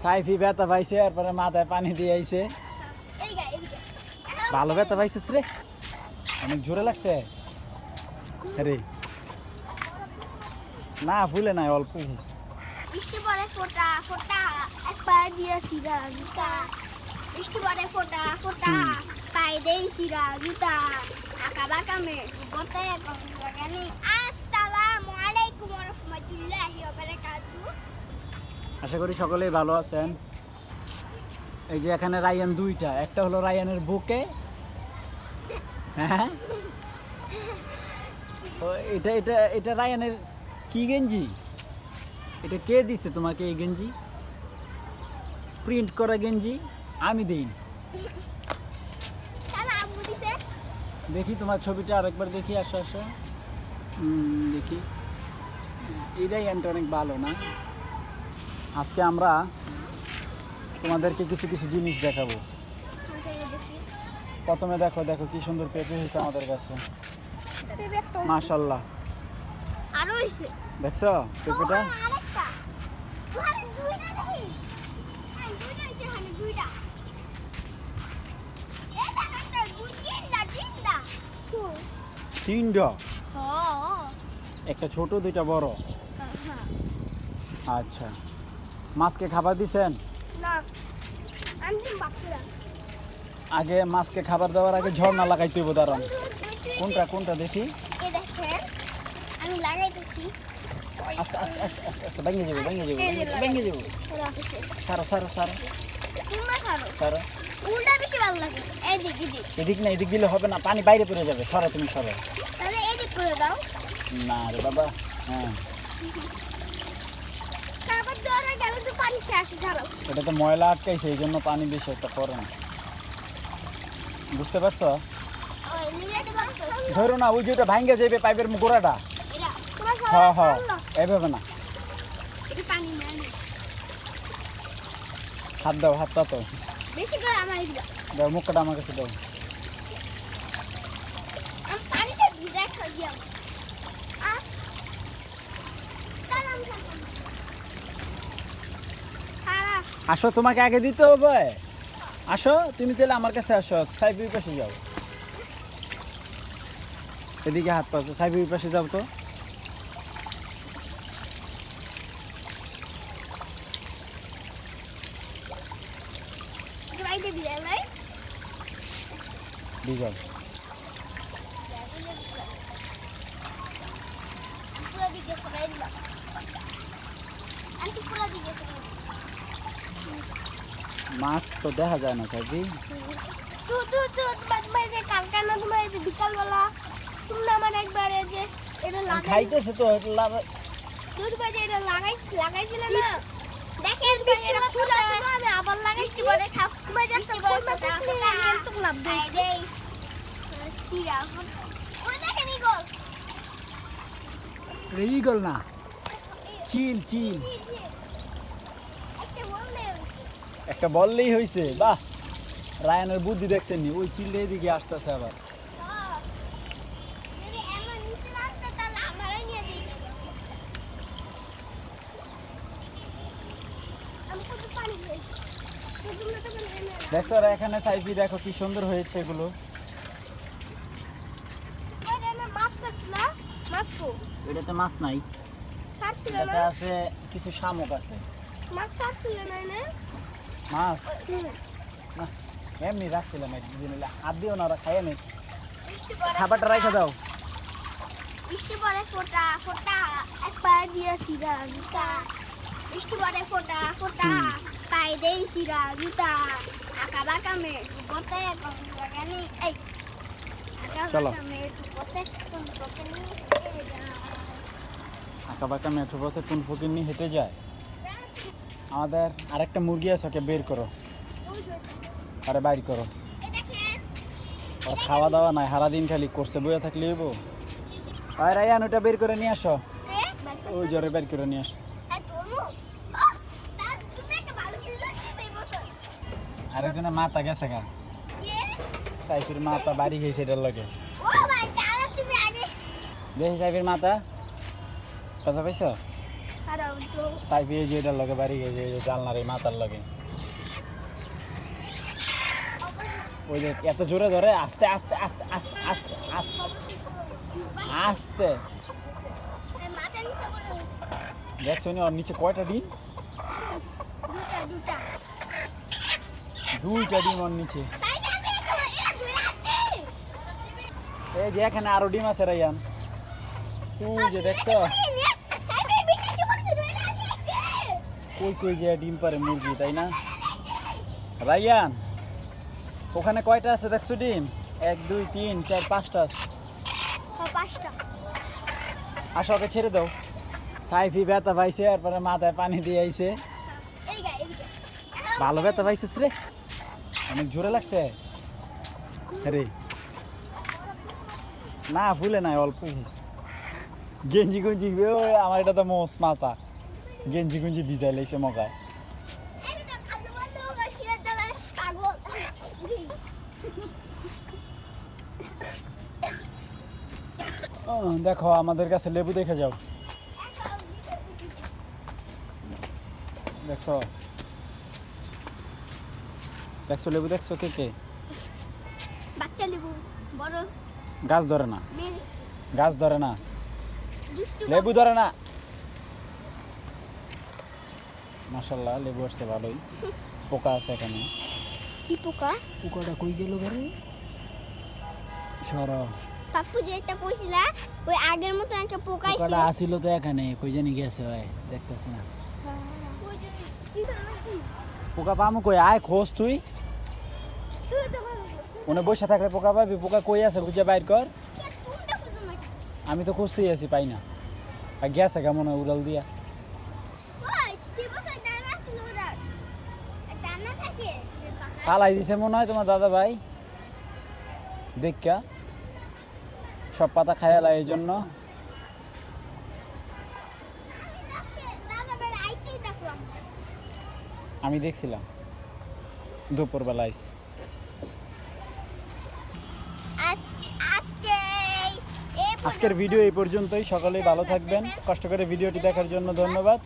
Sci-fi ব্যথা পাইছে এরপরে মাথায় পানি দিয়ে আইছে। ভালো ব্যথা পাইছিস রে, অনেক জোরে লাগছে রে। না ফুলে নাই, অল্প হয়েছে। বৃষ্টি পরে ফোটা ফোটা একবার দিয়ে সিরা জুতা, বৃষ্টি পরে ফোটা ফোটা পায়ে দেই সিরা জুতা, আঁকা বাঁকা মেয়ে বলতে জানি। আসসালামু আলাইকুম ওয়া রাহমাতুল্লাহি ওয়া বারাকাতুহু। আশা করি সকলেই ভালো আছেন। এই যে এখানে রায়ান দুইটা, একটা হলো রায়ানের বুকে, হ্যাঁ এটা এটা এটা রায়ানের কি গেঞ্জি? এটা কে দিছে তোমাকে এই গেঞ্জি? প্রিন্ট করা গেঞ্জি আমি দিন। দেখি তোমার ছবিটা আরেকবার দেখি, আসো আসো দেখি। এই রায়ানটা অনেক ভালো না? আজকে আমরা তোমাদেরকে কিছু কিছু জিনিস দেখাবো। প্রথমে দেখো দেখো কি সুন্দর পেঁপে হয়েছে আমাদের কাছে, মাশাআল্লাহ। আরো হইছে, দেখছো পেঁপেটা? আরেকটা ওখানে দুইটা দেখি, এই দুইটা হইছে, মানে দুইটা এই একটা তিনটা তিনটা তিনটা, হ্যাঁ একটা ছোট দুইটা বড়। হ্যাঁ। আচ্ছা, মাছকে খাবার দিছেন? না আমি বাকিরা আগে মাছকে খাবার দেওয়ার আগে ঝর্ণা লাগাইতে হইব। দাঁড়ান, কোনটা কোনটা দেখি। এই দেখেন আমি লাগাইতেছি। আস্তে আস্তে আস্তে আস্তে আস্তে ভেঙে যাবে ভেঙে যাবে ভেঙে যাবে। সারো সারো সারো তোমরা খারো, সারো। উল্টা বেশি ভালো লাগে। এদিক এদিক, এদিক না, এদিক দিলে হবে না, পানি বাইরে পড়ে যাবে। সরো তুমি সরো। তাহলে এদিক করে দাও। না রে বাবা, হ্যাঁ তারপর জোরে গেল তো পানি খেয়ে আসে ছাড়ো। এটা তো ময়লা আটকাইছে, এই জন্য পানি বেশি একটা পড়ে না, বুঝতে পারছো? ওই নিয়ে দেব তো ধরো না, ওই যে ওটা ভাঙ্গে যাবে পাইপের গোড়াটা। এরা তোমার হ্যাঁ হ্যাঁ, খাওয়া এইভাবে না, এটা পানি না না হাত দাও, হাতটা তো বেশি করে আমার দিবা। দাও, মুখটা আমার কাছে দাও। আমি পানিতে ভিজে খাই দিলাম। কালাম খারা আসো, তোমাকে আগে দিতে হবে। আসো তুমি, তাহলে আমার কাছে আসো, সাইফির পাশে যাও। এদিকে হাত পাচ্ছ, সাইফির পাশে যাও তো। বাইরে দিলে ভাই ডিজল পুরো দিকে সবাই দিলাম। আমি পুরো দিকে মাছ তো দেখা যায় না সাইফি। তোমার যে কালকে না তোমার এই যে বিকালবেলা তুমি আমার একবার এই যে এটা খাইতেছে তো দুধ বাজে এটা লাগাইছিলে না। দেখেন বৃষ্টি পড়ে আমি আবার লাগাইছি বলে খাও তোমার যে কই মাছ আছে তো লাভ দেই দেই সিরা ওই দেখেন ইগল ইগল না, চিল চিল। একটা বললে একটা বললেই হয়েছে। বাহ, রায়ানের বুদ্ধি দেখছেন নি? ওই চিলটা এদিকে আসতেছে আবার। যদি এমন নিচে আসতে তাহলে আমারও নিয়ে দিতে আমি কত পানি খেয়েছি তোমরা তো বলে না দেখছো এখানে সাইফি, দেখো কি সুন্দর হয়েছে এগুলো। ওইখানে মাছ ছিল, মাছ কো এটাতে মাছ নাই, সার ছিল এটাতে না, আছে কিছু শামুক আছে। মাছ সার ছিল না না মাছ না, এমনি রাখছিলাম একদিন, হাত দিও না, ওরা খাইয়ে নে। খাবারটা রেখে দাও। বৃষ্টি পরে ফোটা ফোটা একবার দিয়ে সিরা জুতা, বৃষ্টি পরে ফোটা ফোটা পায়ে দেই সিরা জুতা, আঁকা বাঁকা মেয়ে বলতে জানি। এই আঁকা চলো। বাঁকা মেয়ে বলতে বলতে নিয়ে আঁকা বাঁকা মেঠো পথে কোন ফকির নিয়ে হেঁটে যায়। আমাদের আরেকটা মুরগি আছে, ওকে বের করো, আরে বাইর করো। আর খাওয়া দাওয়া নাই, সারাদিন খালি করছে, বইয়া থাকলে হইব। আর রায়ান ওটা বের করে নিয়ে আসো, ওই জ্বরে বের করে নিয়ে আসো। আরেকজনের মাথা গেছে গা, সাইফির মাথা বাড়ি গেছে এটার লগে। দেখি সাইফির মাথা, কথা পাইছো? সাইফি এই যে এটার লগে বাড়ি গেছে এই যে জানলার এই মাথার লগে ওই যে এত জোরে ধরে আস্তে আস্তে আস্তে আস্তে আস্তে আস্তে আস্তে দেখছো নি ওর নিচে কয়টা ডিম দুইটা ডিম ওর নিচে এই যে এখানে আরো ডিম আছে রাইয়ান তুই যে দেখছো কই কই যে ডিম পারে মুরগি তাই না রাইয়ান ওখানে কয়টা আছে দেখছো ডিম 1 2 3 4 5টা আছে আসো ওকে ছেড়ে দাও সাইফি ব্যথা পাইছে এরপরে মাথায় পানি দিয়ে আইছে ভালো ব্যথা পাইছিস রে অনেক জোরে লাগছে আরে না ভুলে নাই অল্প গেঞ্জি গুঞ্জি আমার এটা তো মোস মাথা গেঞ্জি গুঞ্জি ভিজাই লাইছে মকায় দেখো আমাদের কাছে লেবু দেখে যাও দেখছো দেখছো লেবু দেখছো কে কে বাচ্চা লেবু বড় গাছ ধরে না বেল গাছ ধরে না দুষ্টু লেবু ধরে না মাশাআল্লাহ লেবু আসছে ভালোই পোকা আছে এখানে কি পোকা পোকাটা কই গেল ঘরে সরা পাপ্পু যেটা কইছিলা ওই আগের মতো একটা পোকা আইছে পোকাটা আসিল তো এখানে কই জানি গেছে ভাই দেখতেছি না পোকা পামু কই আয় খোঁজ তুই ওনে বসে থাকলে পোকা পাবি পোকা কই আছে খুঁজে বাইর কর আমি তো খুঁজতেই আছি পাই না আর গেছে কেমন উড়াল দিয়া ফালাই দিছে মনে হয় তোমার দাদা ভাই দেখা সব পাতা খায়ালা এই জন্য আমি দেখছিলাম দুপুরবেলা আইস আজকের ভিডিও এই পর্যন্তই সকলেই ভালো থাকবেন কষ্ট করে ভিডিওটি দেখার জন্য ধন্যবাদ